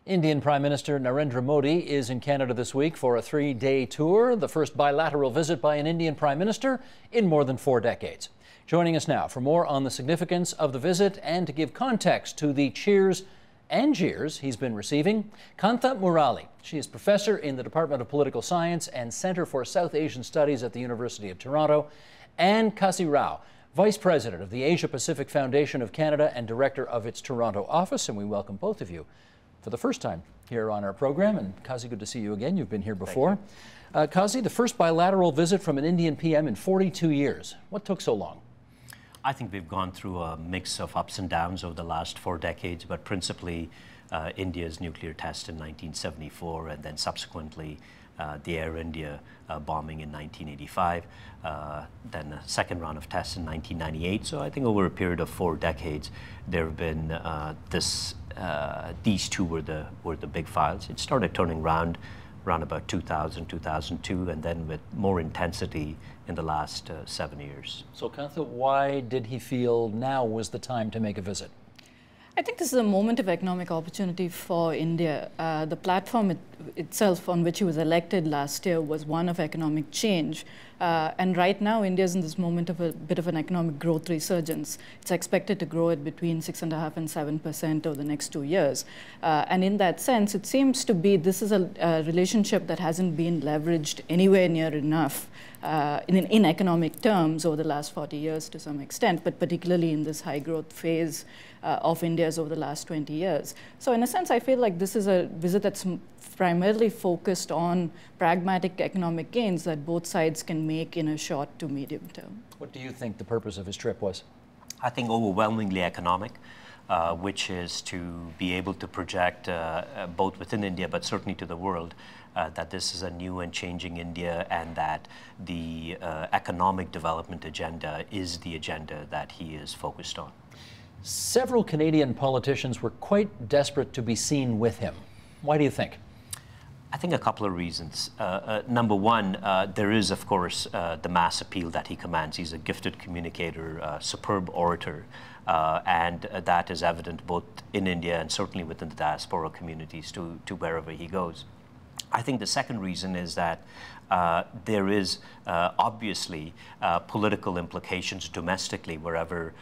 Indian Prime Minister Narendra Modi is in Canada this week for a 3-day tour, the first bilateral visit by an Indian Prime Minister in more than 4 decades. Joining us now for more on the significance of the visit and to give context to the cheers and jeers he's been receiving, Kantha Murali. She is professor in the Department of Political Science and Centre for South Asian Studies at the University of Toronto, and Kasi Rao, Vice President of the Asia Pacific Foundation of Canada and Director of its Toronto office. And we welcome both of you for the first time here on our program. And Kasi, good to see you again. You've been here before. Kasi, the first bilateral visit from an Indian PM in 42 years. What took so long? I think we've gone through a mix of ups and downs over the last 4 decades, but principally India's nuclear test in 1974 and then subsequently the Air India bombing in 1985, then a second round of tests in 1998. So I think over a period of 4 decades, there have been these two were the big files. It started turning around about 2000, 2002, and then with more intensity in the last 7 years. So Kantha, why did he feel now was the time to make a visit? I think this is a moment of economic opportunity for India. The platform itself on which he was elected last year was one of economic change. And right now, India is in this moment of a bit of an economic growth resurgence. It's expected to grow at between 6.5% and 7% over the next 2 years. And in that sense, it seems to be this is a relationship that hasn't been leveraged anywhere near enough in economic terms over the last 40 years to some extent, but particularly in this high growth phase of India's over the last 20 years. So in a sense, I feel like this is a visit that's primarily focused on pragmatic economic gains that both sides can make in a short to medium term. What do you think the purpose of his trip was? I think overwhelmingly economic, which is to be able to project both within India, but certainly to the world, that this is a new and changing India and that the economic development agenda is the agenda that he is focused on. Several Canadian politicians were quite desperate to be seen with him. Why do you think? I think a couple of reasons. Number one, there is, of course, the mass appeal that he commands. He's a gifted communicator, superb orator, and that is evident both in India and certainly within the diaspora communities to wherever he goes. I think the second reason is that there is obviously political implications domestically wherever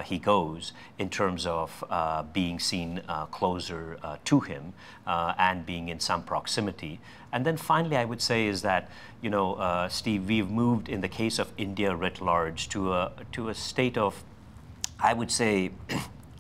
he goes in terms of being seen closer to him and being in some proximity. And then finally, I would say is that, you know, Steve, we've moved in the case of India writ large to a state of, I would say,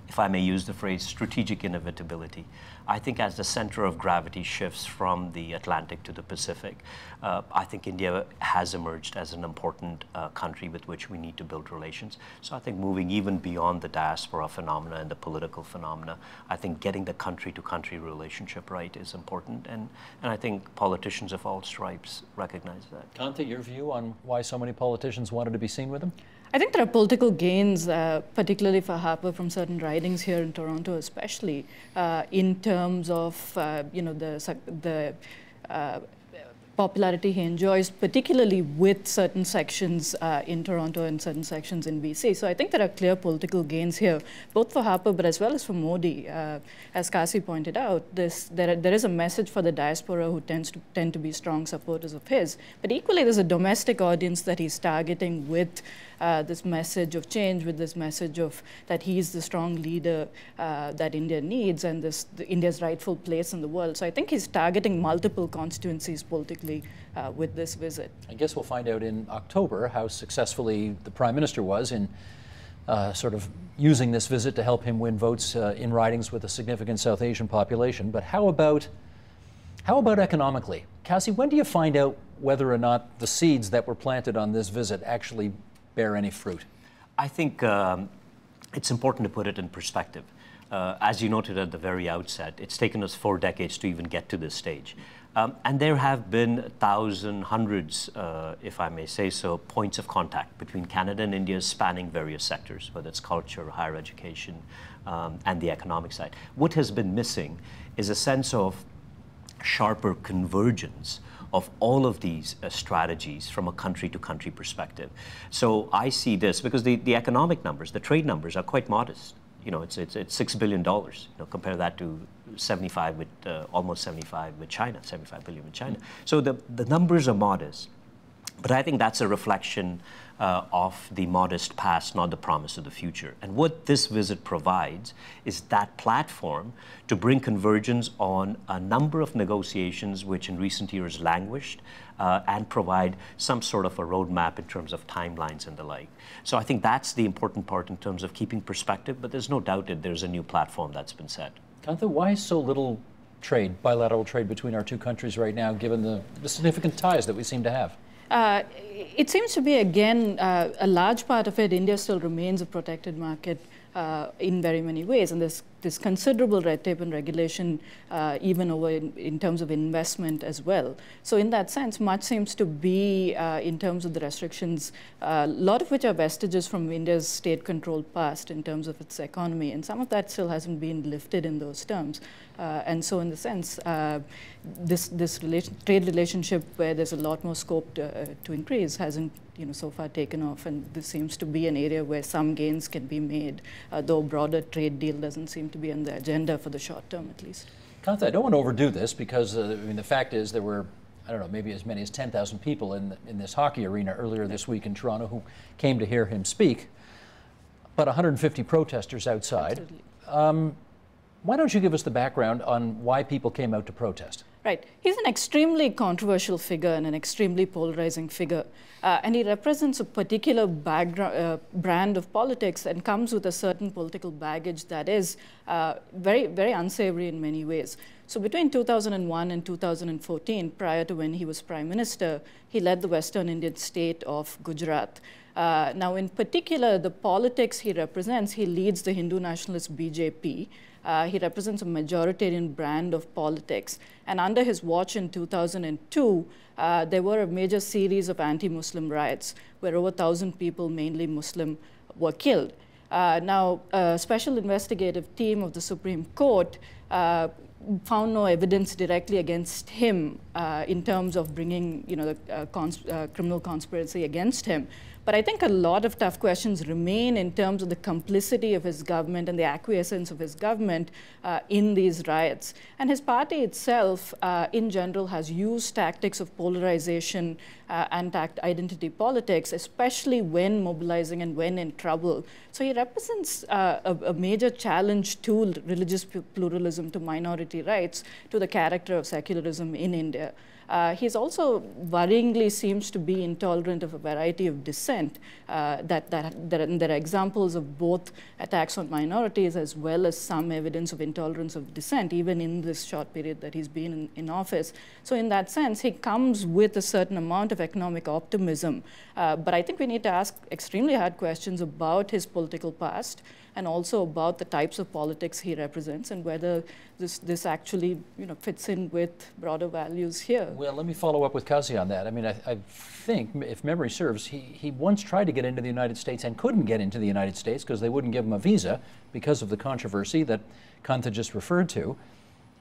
if I may use the phrase, strategic inevitability. I think as the center of gravity shifts from the Atlantic to the Pacific, I think India has emerged as an important country with which we need to build relations. So I think moving even beyond the diaspora phenomena and the political phenomena, I think getting the country-to-country relationship right is important. And I think politicians of all stripes recognize that. Kantha, your view on why so many politicians wanted to be seen with him? I think there are political gains, particularly for Harper, from certain ridings here in Toronto, especially in terms of the popularity he enjoys, particularly with certain sections in Toronto and certain sections in BC. So I think there are clear political gains here, both for Harper but as well as for Modi. As Kasi pointed out, there is a message for the diaspora who tend to be strong supporters of his. But equally, there's a domestic audience that he's targeting with this message of change, with this message of that he's the strong leader that India needs and India's rightful place in the world. So I think he's targeting multiple constituencies politically with this visit. I guess we'll find out in October how successfully the Prime Minister was in sort of using this visit to help him win votes in ridings with a significant South Asian population. But how about economically? Kasi, when do you find out whether or not the seeds that were planted on this visit actually bear any fruit? I think it's important to put it in perspective. As you noted at the very outset, it's taken us 4 decades to even get to this stage. And there have been hundreds, if I may say so, points of contact between Canada and India spanning various sectors, whether it's culture, higher education, and the economic side. What has been missing is a sense of sharper convergence of all of these strategies from a country-to-country perspective. So I see this because the economic numbers, the trade numbers are quite modest. it's $6 billion. Compare that to 75 with almost 75 with China, 75 billion with China. So the numbers are modest, but I think that's a reflection of the modest past, not the promise of the future. And what this visit provides is that platform to bring convergence on a number of negotiations which in recent years languished, and provide some sort of a roadmap in terms of timelines and the like. So I think that's the important part in terms of keeping perspective, but there's no doubt that there's a new platform that's been set. Kantha, why so little trade, bilateral trade between our two countries right now, given the significant ties that we seem to have? It seems to be, again, a large part of it, India still remains a protected market in very many ways. And there's considerable red tape and regulation, even over in terms of investment as well. So in that sense, much seems to be, in terms of the restrictions, a lot of which are vestiges from India's state-controlled past in terms of its economy. And some of that still hasn't been lifted in those terms. And so in the sense, this trade relationship where there's a lot more scope to increase hasn't so far taken off, and this seems to be an area where some gains can be made, though a broader trade deal doesn't seem to be on the agenda for the short term, at least. Kantha, I don't want to overdo this because I mean, the fact is there were, I don't know, maybe as many as 10,000 people in this hockey arena earlier this week in Toronto who came to hear him speak, but 150 protesters outside. Why don't you give us the background on why people came out to protest? Right. He's an extremely controversial figure and an extremely polarizing figure. And he represents a particular brand of politics and comes with a certain political baggage that is very, very unsavory in many ways. So between 2001 and 2014, prior to when he was Prime Minister, he led the Western Indian state of Gujarat. Now, in particular, the politics he represents, he leads the Hindu nationalist BJP. He represents a majoritarian brand of politics. And under his watch in 2002, there were a major series of anti-Muslim riots where over 1,000 people, mainly Muslim, were killed. Now, a special investigative team of the Supreme Court found no evidence directly against him in terms of bringing the criminal conspiracy against him. But I think a lot of tough questions remain in terms of the complicity of his government and the acquiescence of his government in these riots. And his party itself, in general, has used tactics of polarization and identity politics, especially when mobilizing and when in trouble. So he represents a major challenge to religious pluralism, to minority rights, to the character of secularism in India. He's also worryingly seems to be intolerant of a variety of dissent. There are examples of both attacks on minorities as well as some evidence of intolerance of dissent, even in this short period that he's been in office. So in that sense, he comes with a certain amount of economic optimism. But I think we need to ask extremely hard questions about his political past and also about the types of politics he represents and whether this actually fits in with broader values here. Well, let me follow up with Kazi on that. I mean, I think, if memory serves, he once tried to get into the United States and couldn't get into the United States because they wouldn't give him a visa because of the controversy that Kantha just referred to.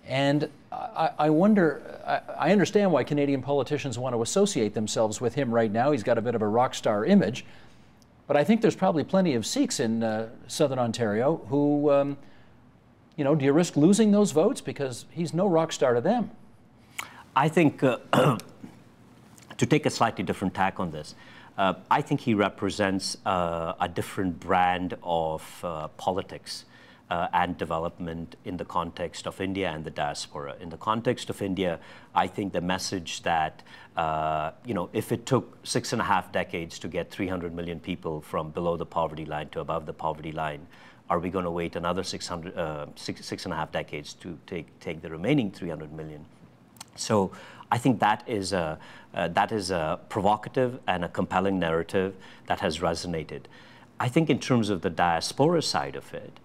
And I wonder, I understand why Canadian politicians want to associate themselves with him right now. He's got a bit of a rock star image. But I think there's probably plenty of Sikhs in Southern Ontario who, do you risk losing those votes? Because he's no rock star to them. I think, to take a slightly different tack on this, I think he represents a different brand of politics and development in the context of India and the diaspora. In the context of India, I think the message that, if it took 6.5 decades to get 300 million people from below the poverty line to above the poverty line, are we going to wait another 6.5 decades to take the remaining 300 million? So I think that is a provocative and a compelling narrative that has resonated. I think in terms of the diaspora side of it,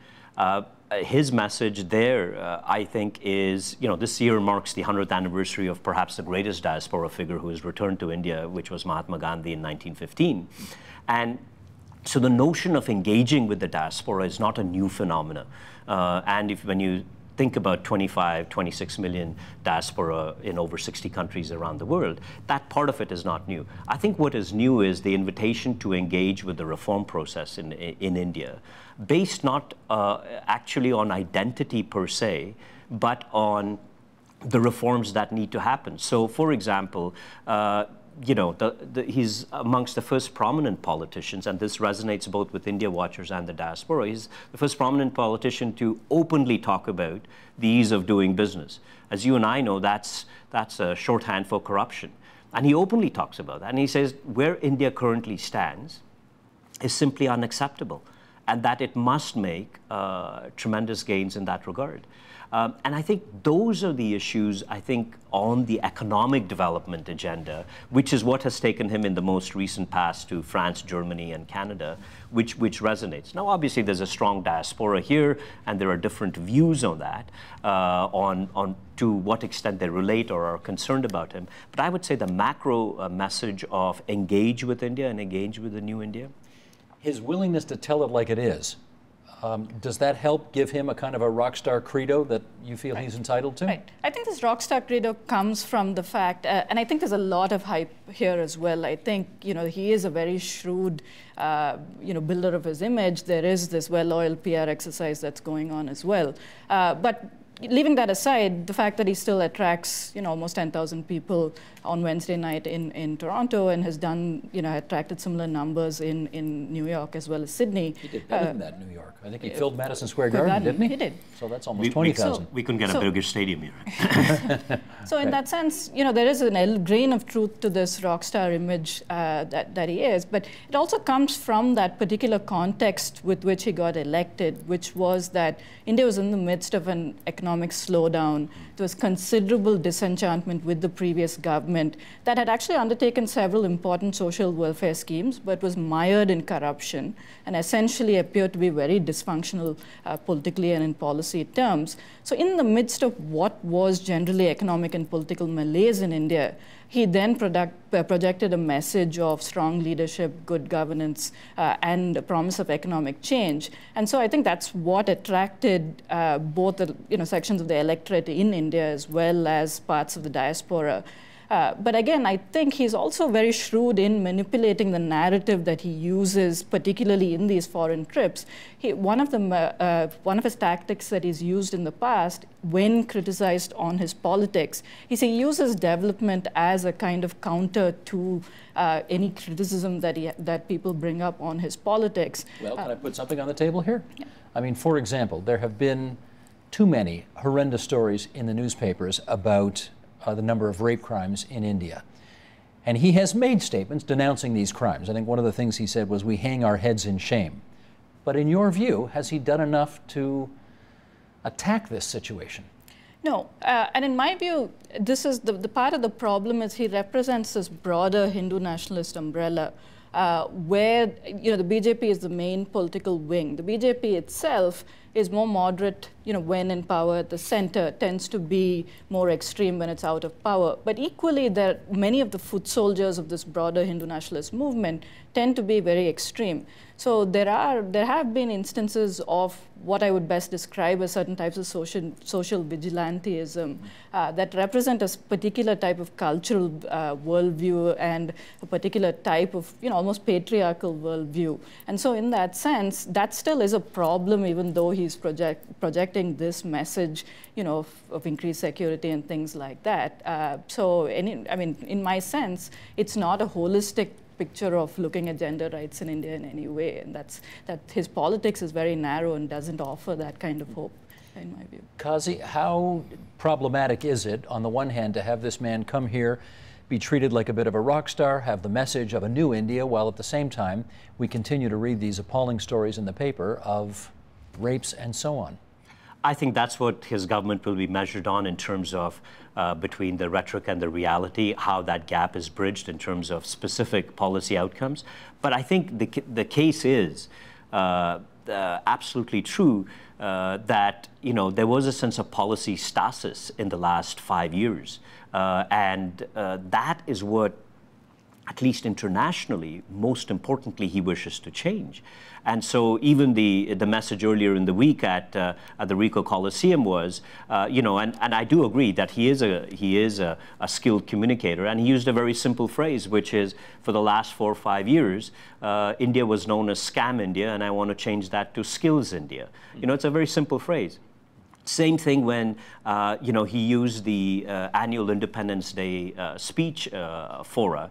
his message there, I think, is, this year marks the 100th anniversary of perhaps the greatest diaspora figure who has returned to India, which was Mahatma Gandhi in 1915. And so the notion of engaging with the diaspora is not a new phenomenon. And when you think about 25, 26 million diaspora in over 60 countries around the world. That part of it is not new. I think what is new is the invitation to engage with the reform process in India, based not actually on identity per se, but on the reforms that need to happen. So, for example, you know, he's amongst the first prominent politicians, and this resonates both with India watchers and the diaspora. He's the first prominent politician to openly talk about the ease of doing business. As you and I know, that's a shorthand for corruption. And he openly talks about that. And he says where India currently stands is simply unacceptable, and that it must make tremendous gains in that regard. And I think those are the issues, I think, on the economic development agenda, which is what has taken him in the most recent past to France, Germany, and Canada, which resonates. Now, obviously, there's a strong diaspora here, and there are different views on that, on to what extent they relate or are concerned about him. But I would say the macro message of engage with India and engage with the new India. His willingness to tell it like it is. Does that help give him a kind of a rock star credo that you feel he's entitled to? Right. I think this rock star credo comes from the fact, and I think there's a lot of hype here as well. I think, you know, he is a very shrewd, you know, builder of his image. There is this well-oiled PR exercise that's going on as well. But leaving that aside, the fact that he still attracts, you know, almost 10,000 people on Wednesday night in Toronto, and has done, you know, attracted similar numbers in New York as well as Sydney. He did better than that in New York. I think he filled Madison Square Garden, didn't he? He did. So that's almost 20,000. We couldn't get a bigger stadium here. So in that sense, you know, there is a grain of truth to this rock star image that he is, but it also comes from that particular context with which he got elected, which was that India was in the midst of an economic slowdown. There was considerable disenchantment with the previous government that had actually undertaken several important social welfare schemes, but was mired in corruption and essentially appeared to be very dysfunctional politically and in policy terms. So in the midst of what was generally economic and political malaise in India, he then projected a message of strong leadership, good governance, and a promise of economic change. And so I think that's what attracted both the, you know, sections of the electorate in India as well as parts of the diaspora. But again, I think he's also very shrewd in manipulating the narrative that he uses, particularly in these foreign trips. One of his tactics that he's used in the past, when criticized on his politics, is he uses development as a kind of counter to any criticism that people bring up on his politics. Well, can I put something on the table here? Yeah. I mean, for example, there have been too many horrendous stories in the newspapers about the number of rape crimes in India. And he has made statements denouncing these crimes. I think one of the things he said was, we hang our heads in shame. But in your view, has he done enough to attack this situation? No. And in my view, this is the part of the problem is he represents this broader Hindu nationalist umbrella where, you know, the BJP is the main political wing. The BJP itself is more moderate, you know, when in power at the center, tends to be more extreme when it's out of power. But equally, many of the foot soldiers of this broader Hindu nationalist movement tend to be very extreme. So there have been instances of what I would best describe as certain types of social vigilantism that represent a particular type of cultural worldview and a particular type of, you know, almost patriarchal worldview. And so in that sense, that still is a problem, even though he's projecting this message, you know, of increased security and things like that. I mean, in my sense, it's not a holistic picture of looking at gender rights in India in any way, and that his politics is very narrow and doesn't offer that kind of hope, in my view. Kazi, how problematic is it, on the one hand, to have this man come here, be treated like a bit of a rock star, have the message of a new India, while at the same time we continue to read these appalling stories in the paper of rapes and so on? I think that's what his government will be measured on in terms of between the rhetoric and the reality, how that gap is bridged in terms of specific policy outcomes. But I think the case is absolutely true that, you know, there was a sense of policy stasis in the last 5 years. And that is what at least internationally, most importantly, he wishes to change. And so even the message earlier in the week at the Ricoh Coliseum was, you know, and I do agree that he is a skilled communicator, and he used a very simple phrase, which is, for the last 4 or 5 years, India was known as Scam India, and I want to change that to Skills India. You know, it's a very simple phrase. Same thing when, you know, he used the annual Independence Day speech fora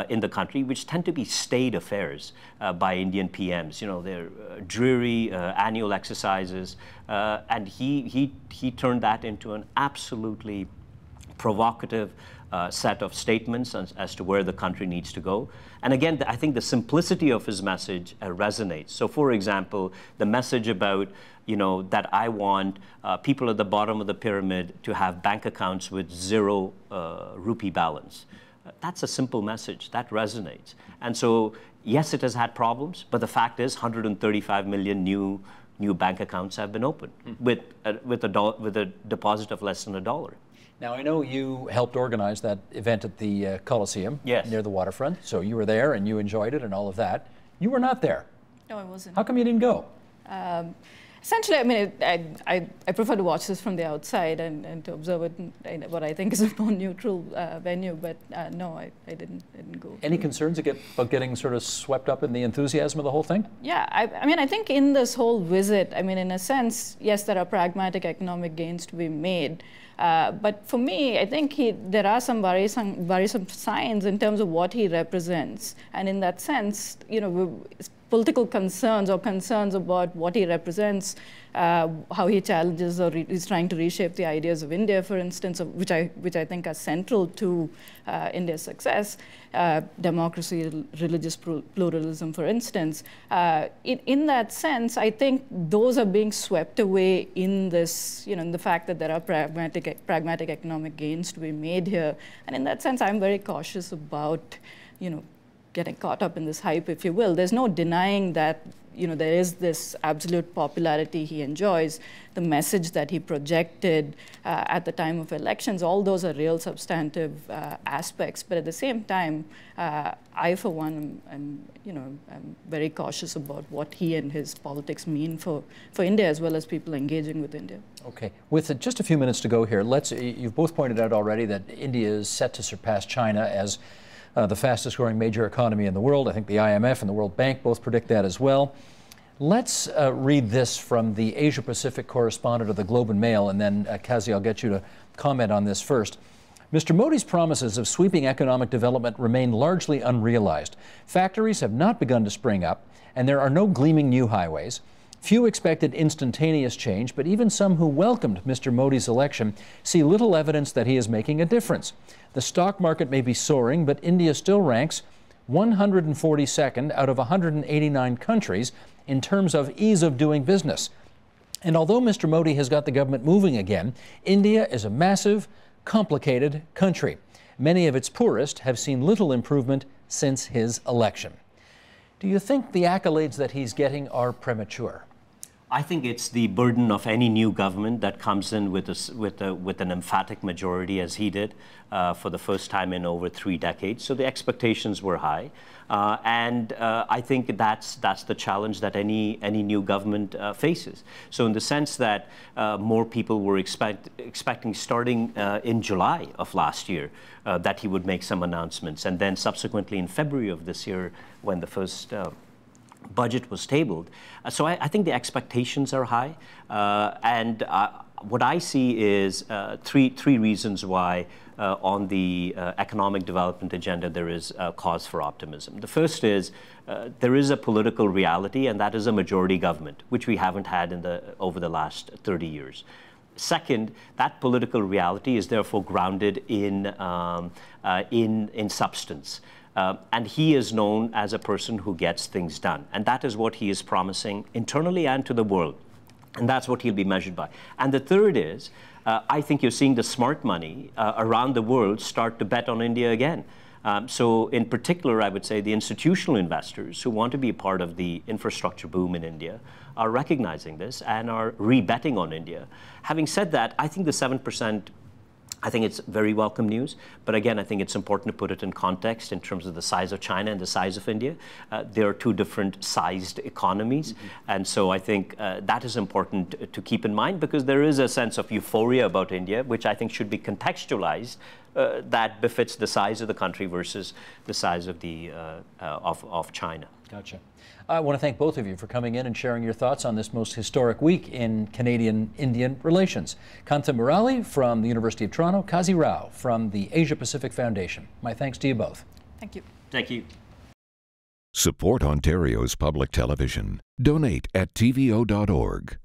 in the country, which tend to be state affairs by Indian PMs. You know, they're dreary annual exercises, and he turned that into an absolutely provocative set of statements as to where the country needs to go. And again, I think the simplicity of his message resonates. So, for example, the message about, you know, that I want people at the bottom of the pyramid to have bank accounts with 0 rupee balance. That's a simple message. That resonates. And so, yes, it has had problems, but the fact is 135 million new bank accounts have been opened with a deposit of less than $1. Now, I know you helped organize that event at the Coliseum, yes, near the waterfront, so you were there and you enjoyed it and all of that. You were not there. No, I wasn't. How come you didn't go? Essentially, I mean, I prefer to watch this from the outside and to observe it in what I think is a more neutral venue, but no, I didn't go. Any concerns about getting sort of swept up in the enthusiasm of the whole thing? Yeah, I mean, I think in this whole visit, I mean, in a sense, yes, there are pragmatic economic gains to be made. But for me, I think there are some worrisome signs in terms of what he represents. And in that sense, you know, political concerns or concerns about what he represents, how he challenges or is trying to reshape the ideas of India, for instance, which I think are central to India's success, democracy, religious pluralism, for instance. In that sense, I think those are being swept away in this, you know, in the fact that there are pragmatic economic gains to be made here. And in that sense, I'm very cautious about, you know, getting caught up in this hype, if you will. There's no denying that, you know, there is this absolute popularity he enjoys, the message that he projected at the time of elections. All those are real substantive aspects. But at the same time, I, for one, am very cautious about what he and his politics mean for India, as well as people engaging with India. Okay. With just a few minutes to go here, you've both pointed out already that India is set to surpass China as the fastest growing major economy in the world. I think the IMF and the World Bank both predict that as well. Let's read this from the Asia Pacific correspondent of the Globe and Mail, and then Kazi, I'll get you to comment on this first. Mr. Modi's promises of sweeping economic development remain largely unrealized. Factories have not begun to spring up, and there are no gleaming new highways. Few expected instantaneous change, but even some who welcomed Mr. Modi's election see little evidence that he is making a difference. The stock market may be soaring, but India still ranks 142nd out of 189 countries in terms of ease of doing business. And although Mr. Modi has got the government moving again, India is a massive, complicated country. Many of its poorest have seen little improvement since his election. Do you think the accolades that he's getting are premature? I think it's the burden of any new government that comes in with an emphatic majority, as he did for the first time in over 3 decades. So the expectations were high, and I think that's the challenge that any new government faces. So in the sense that more people were expecting starting in July of last year that he would make some announcements, and then subsequently in February of this year when the first budget was tabled. So I think the expectations are high, and what I see is three reasons why on the economic development agenda there is cause for optimism. The first is there is a political reality, and that is a majority government, which we haven't had over the last 30 years. Second, that political reality is therefore grounded in substance. And he is known as a person who gets things done. And that is what he is promising internally and to the world. And that's what he'll be measured by. And the third is, I think you're seeing the smart money around the world start to bet on India again. So in particular, I would say the institutional investors who want to be a part of the infrastructure boom in India are recognizing this and are re-betting on India. Having said that, I think the 7% I think it's very welcome news, but again, I think it's important to put it in context in terms of the size of China and the size of India. They are two different sized economies, and so I think that is important to keep in mind, because there is a sense of euphoria about India, which I think should be contextualized, that befits the size of the country versus the size of of China. Gotcha. I want to thank both of you for coming in and sharing your thoughts on this most historic week in Canadian-Indian relations. Kanta Murali from the University of Toronto, Kazi Rao from the Asia Pacific Foundation. My thanks to you both. Thank you. Thank you. Support Ontario's public television. Donate at tvo.org.